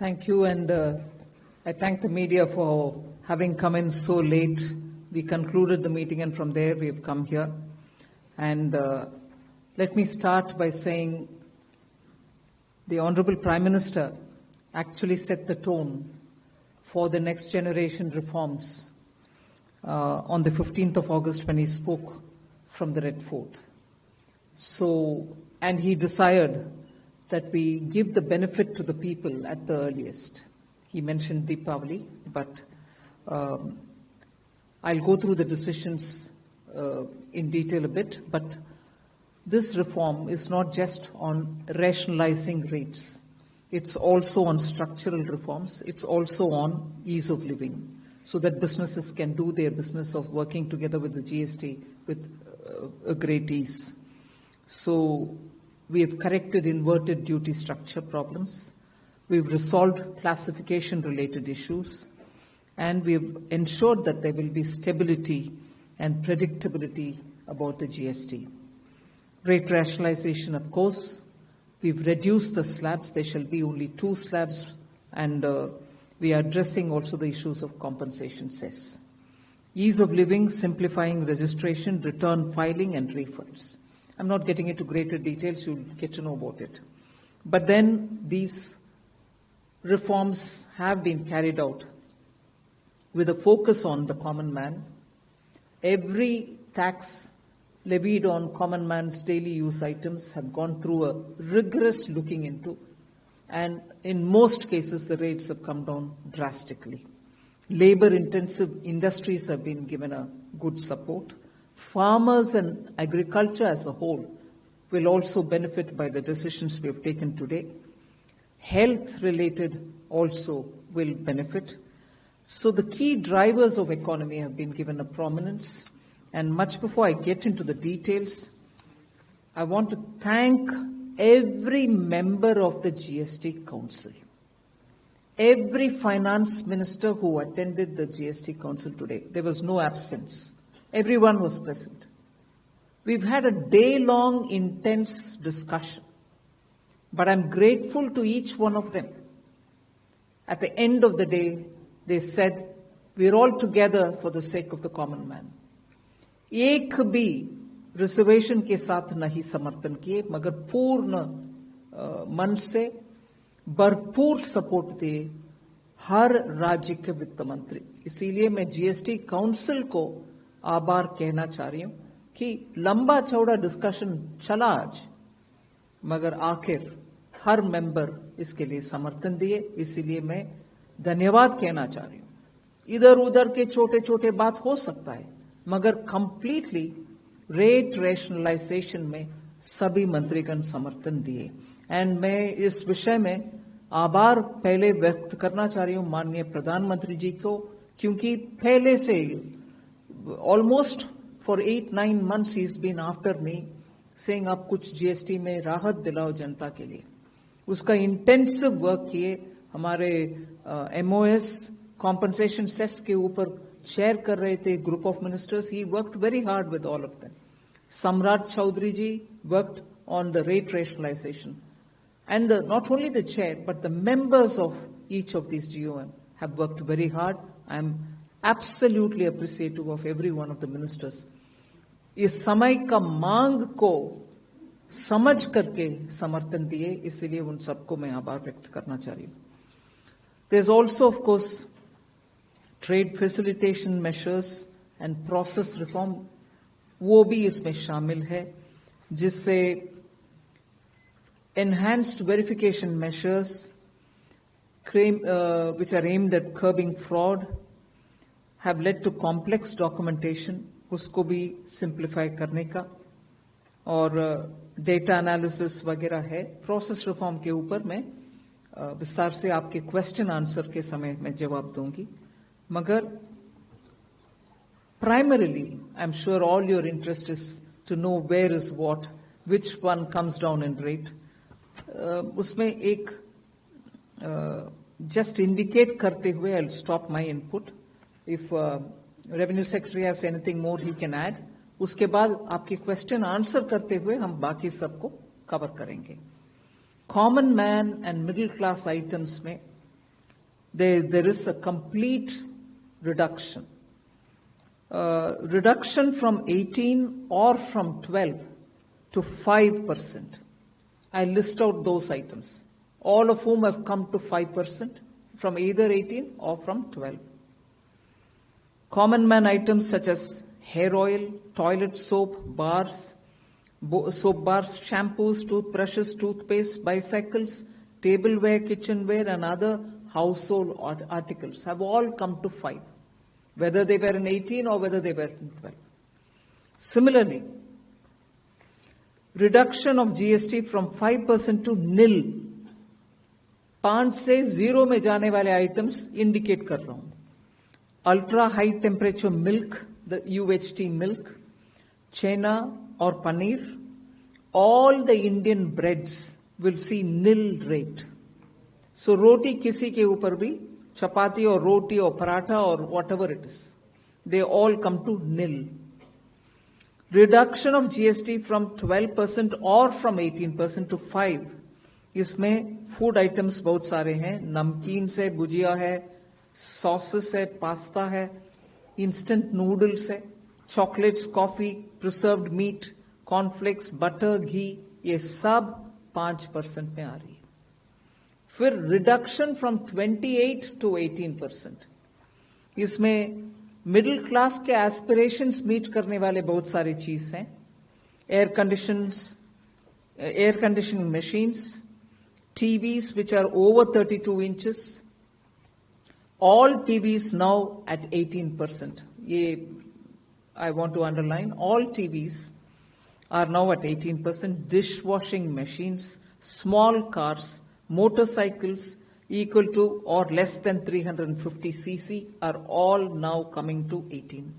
Thank you, and I thank the media for having come in so late. We concluded the meeting, and from there we have come here. And let me start by saying the Honorable Prime Minister actually set the tone for the next generation reforms on the 15th of August when he spoke from the Red Fort. And he desired that we give the benefit to the people at the earliest. He mentioned Deepavali, but I'll go through the decisions in detail a bit, but this reform is not just on rationalizing rates. It's also on structural reforms. It's also on ease of living, so that businesses can do their business of working together with the GST with a great ease. So we have corrected inverted duty structure problems. We've resolved classification-related issues, and we've ensured that there will be stability and predictability about the GST. Rate rationalization, of course. We've reduced the slabs. There shall be only 2 slabs, and we are addressing also the issues of compensation cess. Ease of living, simplifying registration, return filing, and refunds. I'm not getting into greater details. You'll get to know about it. But then these reforms have been carried out with a focus on the common man. Every tax levied on common man's daily use items have gone through a rigorous looking into, and in most cases the rates have come down drastically. Labor-intensive industries have been given a good support. Farmers and agriculture as a whole will also benefit by the decisions we have taken today. Health-related also will benefit. So the key drivers of economy have been given a prominence. And much before I get into the details, I want to thank every member of the GST Council, every finance minister who attended the GST Council today. There was no absence. Everyone was present. We've had a day-long intense discussion, but I'm grateful to each one of them. At the end of the day, they said, we're all together for the sake of the common man. एक भी reservation के साथ नहीं समर्थन किए, मगर पूर्ण मन से भरपूर सपोर्ट दिए हर राज्य के वित्त मंत्री. इसीलिए मैं जीएसटी काउंसिल को आभार कहना चाह रही हूं कि लंबा चौड़ा डिस्कशन चला आज, मगर आखिर हर मेंबर इसके लिए समर्थन दिए. इसीलिए मैं धन्यवाद कहना चाह रही हूं. इधर उधर के छोटे छोटे बात हो सकता है, मगर कंप्लीटली रेट रैशनलाइजेशन में सभी मंत्रीगण समर्थन दिए. एंड मैं इस विषय में आभार पहले व्यक्त करना चाह रही हूं माननीय प्रधानमंत्री जी को, क्योंकि पहले से almost for 8-9 months he is been after me saying आप कुछ जीएसटी में राहत दिलाओ जनता के लिए. उसका इंटेंसिव वर्क किए. हमारे एमओएस कॉम्पनसेशन सेस के ऊपर शेयर कर रहे थे group of ministers. He worked very hard with all of them. Samrat Choudhary ji worked on the rate rationalisation, and not only the chair but the members of each of these GOM have worked very hard. I am absolutely appreciative of every one of the ministers. इस समय का मांग को समझ करके समर्थन दिए, इसलिए उन सबको मैं आभार व्यक्त करना चाह रही हूं. There's also, of course, trade facilitation measures and process reform, वो भी इसमें शामिल है, जिससे enhanced verification measures which are aimed at curbing fraud have led to complex documentation, उसको भी simplify करने का, और डेटा एनालिसिस वगैरह है. प्रोसेस रिफॉर्म के ऊपर मैं विस्तार से आपके क्वेश्चन आंसर के समय में जवाब दूंगी. मगर primarily, I'm sure all your interest is to know where is what, which one comes down in rate. उसमें एक just indicate करते हुए I'll stop my input. If Revenue Secretary has anything more he can add. उसके बाद आपके question answer करते हुए हम बाकी सबको कवर करेंगे. Common man and middle class items में there is a complete reduction. Reduction from 18 or from 12 to 5%. I list out those items, all of whom have come to 5% from either 18 or from 12. Common man items such as hair oil, toilet soap, soap bars, shampoos, toothbrushes, toothpaste, bicycles, tableware, kitchenware, and other household articles have all come to 5, whether they were in 18 or whether they were in 12. Similarly, reduction of GST from 5% to nil. 5 से 0 में जाने वाले items indicate कर रहा हूं. Ultra high temperature milk, the UHT milk, chena और paneer, all the Indian breads will see nil rate. So रोटी किसी के ऊपर भी, चपाती और रोटी और पराठा और whatever it is, they all come to nil. Reduction of GST from 12% or from 18% to 5. इसमें food items बहुत सारे हैं. नमकीन से, भुजिया है, सॉसेस है, पास्ता है, इंस्टेंट नूडल्स है, chocolates, coffee, preserved meat, cornflakes, butter, ghee, ये सब 5% में आ रही है. फिर रिडक्शन फ्रॉम 28 टू 18%. इसमें मिडिल क्लास के एस्पिरेशंस मीट करने वाले बहुत सारी चीज हैं. Air conditioning machines, TVs which are over 32 inches, all TVs now at 18%. I want to underline, all TVs are now at 18%. Dishwashing machines, small cars, motorcycles equal to or less than 350 cc are all now coming to 18.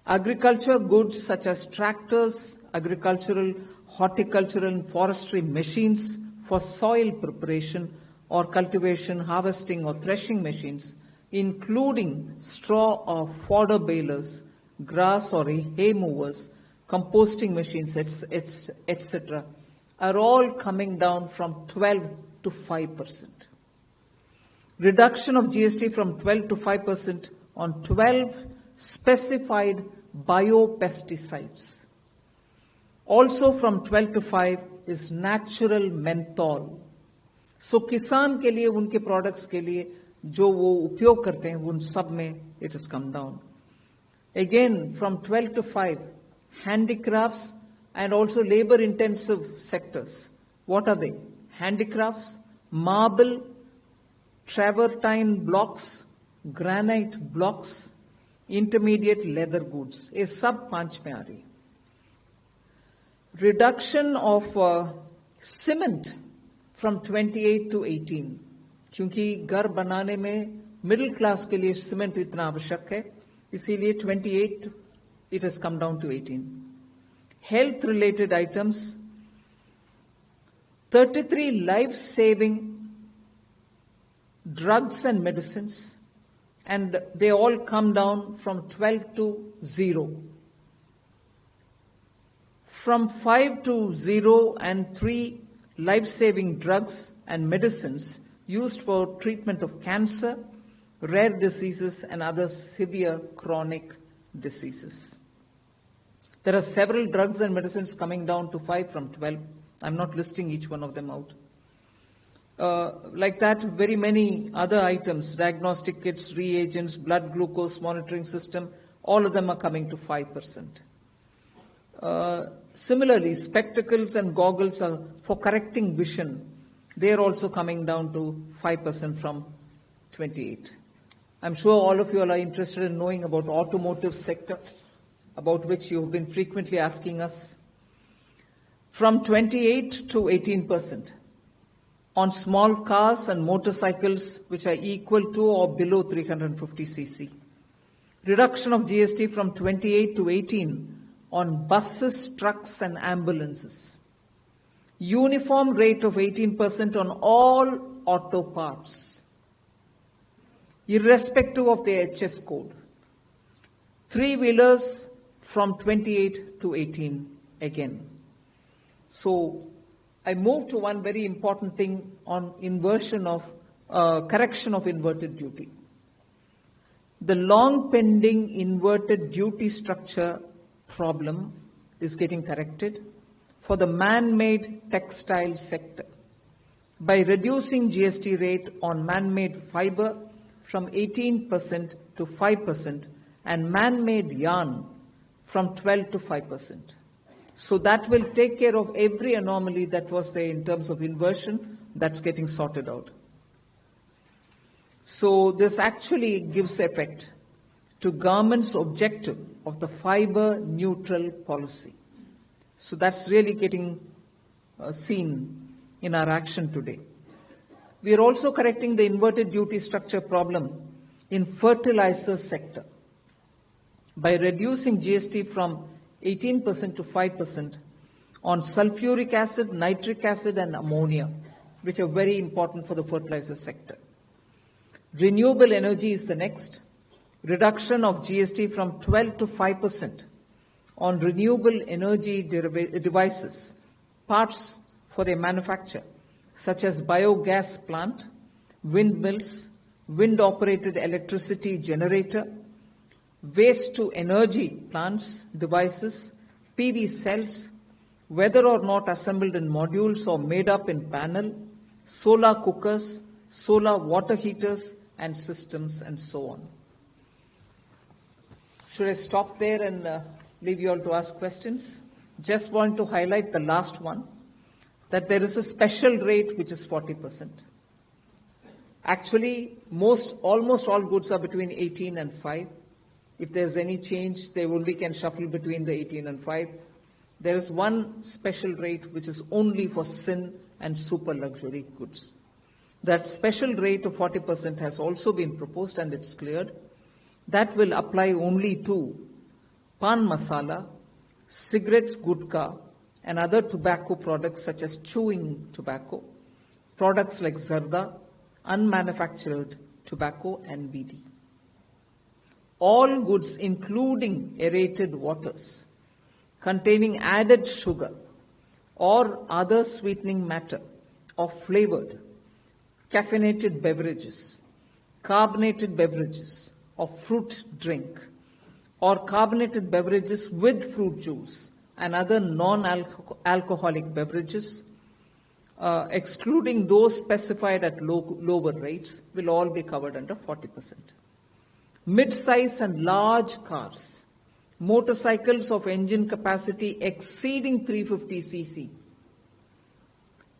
Agriculture goods such as tractors, agricultural, horticultural and forestry machines for soil preparation or cultivation, harvesting or threshing machines, including straw or fodder balers, grass or hay movers, composting machines, etc., are all coming down from 12 to 5%. Reduction of GST from 12 to 5% on 12 specified biopesticides. Also from 12 to 5 is natural menthol. So किसान के लिए, उनके products के लिए जो वो उपयोग करते हैं, उन सब में it has come down. Again, from 12 to 5, handicrafts and also labor-intensive sectors. What are they? Handicrafts, marble, travertine blocks, granite blocks, intermediate leather goods. ये सब 5 में आ रही. Reduction of cement from 28 to 18. क्योंकि घर बनाने में मिडिल क्लास के लिए सीमेंट इतना आवश्यक है, इसीलिए 28 it has come down to 18. Health related items, 33 life-saving drugs and medicines, and they all come down from 12 to 0. From 5 to 0 and 3 life-saving drugs and medicines used for treatment of cancer, rare diseases, and other severe chronic diseases. There are several drugs and medicines coming down to 5 from 12. I'm not listing each one of them out. Like that, very many other items, diagnostic kits, reagents, blood glucose monitoring system, all of them are coming to 5%. Similarly, spectacles and goggles are for correcting vision. They are also coming down to 5% from 28. I'm sure all of you are interested in knowing about automotive sector, about which you have been frequently asking us. From 28 to 18% on small cars and motorcycles which are equal to or below 350 cc. Reduction of GST from 28 to 18 on buses, trucks and ambulances. Uniform rate of 18% on all auto parts, irrespective of the HS code. Three-wheelers from 28 to 18 again. So I move to one very important thing on inversion of correction of inverted duty. The long pending inverted duty structure problem is getting corrected for the man-made textile sector by reducing GST rate on man-made fiber from 18% to 5% and man-made yarn from 12 to 5%. So that will take care of every anomaly that was there in terms of inversion. That's getting sorted out. So this actually gives effect to government's objective of the fiber neutral policy. So that's really getting seen in our action today. We are also correcting the inverted duty structure problem in fertilizer sector by reducing GST from 18% to 5% on sulfuric acid, nitric acid, and ammonia, which are very important for the fertilizer sector. Renewable energy is the next. Reduction of GST from 12 to 5% on renewable energy devices, parts for their manufacture, such as biogas plant, windmills, wind-operated electricity generator, waste-to-energy plants, devices, PV cells, whether or not assembled in modules or made up in panel, solar cookers, solar water heaters, and systems, and so on. Should I stop there and leave you all to ask questions? Just want to highlight the last one, that there is a special rate which is 40%. Actually, almost all goods are between 18 and 5. If there's any change, they only can shuffle between the 18 and 5. There is one special rate which is only for sin and super luxury goods. That special rate of 40% has also been proposed and it's cleared. That will apply only to pan masala, cigarettes, gutka, and other tobacco products such as chewing tobacco, products like zarda, unmanufactured tobacco, and BD. All goods, including aerated waters, containing added sugar or other sweetening matter or flavored, caffeinated beverages, carbonated beverages, or fruit drink, or carbonated beverages with fruit juice and other non-alcoholic beverages, excluding those specified at lower rates, will all be covered under 40%. Mid-size and large cars, motorcycles of engine capacity exceeding 350 cc,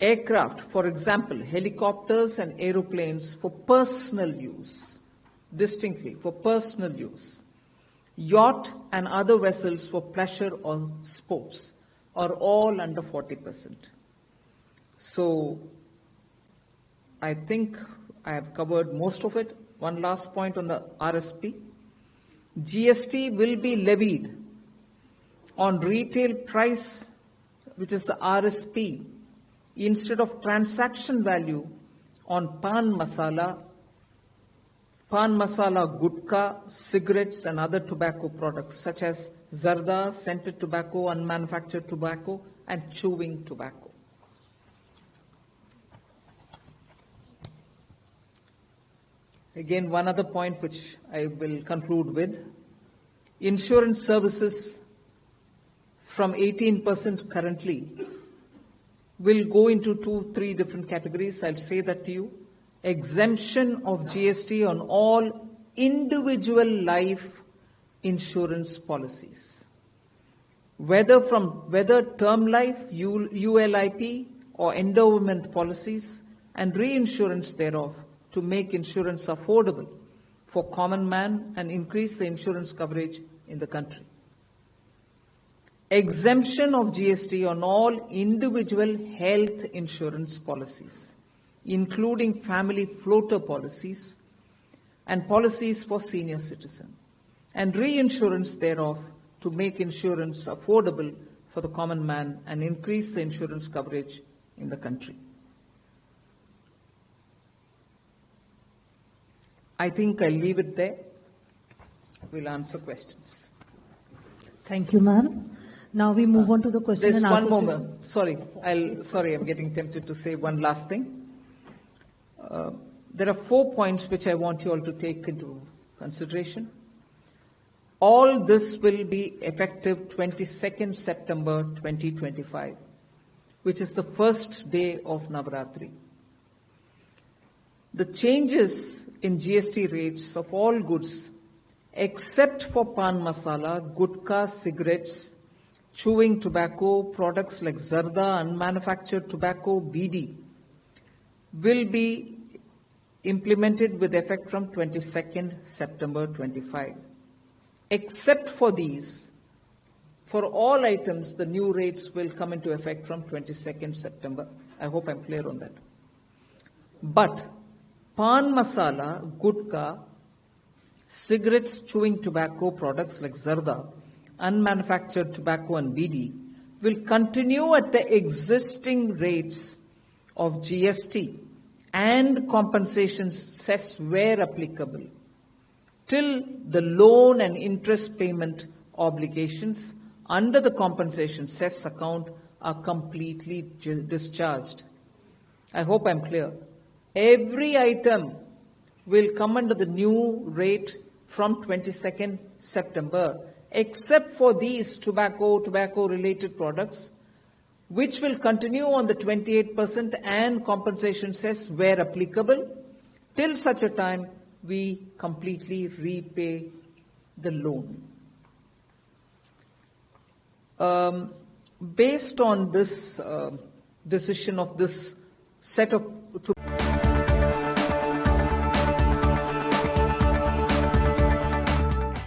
aircraft, for example, helicopters and aeroplanes for personal use, distinctly for personal use, yacht and other vessels for pleasure or sports are all under 40%. So I think I have covered most of it. One last point on the RSP. GST will be levied on retail price, which is the RSP, instead of transaction value on pan masala, gutka, cigarettes, and other tobacco products such as zarda, scented tobacco, unmanufactured tobacco, and chewing tobacco. Again, one other point which I will conclude with. Insurance services from 18% currently will go into 2-3 different categories. I'll say that to you. Exemption of GST on all individual life insurance policies, whether term life, ULIP, or endowment policies, and reinsurance thereof, to make insurance affordable for common man and increase the insurance coverage in the country. Exemption of GST on all individual health insurance policies, including family floater policies and policies for senior citizens, and reinsurance thereof to make insurance affordable for the common man and increase the insurance coverage in the country. I think I'll leave it there. We'll answer questions. Thank you, ma'am. Now we move on to the question and answer. There's one more. Sorry, I'm getting tempted to say one last thing. there are 4 points which I want you all to take into consideration. All this will be effective 22nd September 2025, which is the first day of Navaratri. The changes in GST rates of all goods, except for pan masala, gutka, cigarettes, chewing tobacco, products like zarda, unmanufactured tobacco, BD, will be implemented with effect from 22nd September 25. Except for these, for all items, the new rates will come into effect from 22nd September. I hope I'm clear on that. But pan masala, gutka, cigarettes, chewing tobacco, products like zarda, unmanufactured tobacco and BD will continue at the existing rates of GST and compensation cess where applicable till the loan and interest payment obligations under the compensation cess account are completely discharged. I hope I'm clear. Every item will come under the new rate from 22nd September, except for these tobacco-related products, which will continue on the 28% and compensation cess where applicable, till such a time we completely repay the loan. Based on this decision of this set of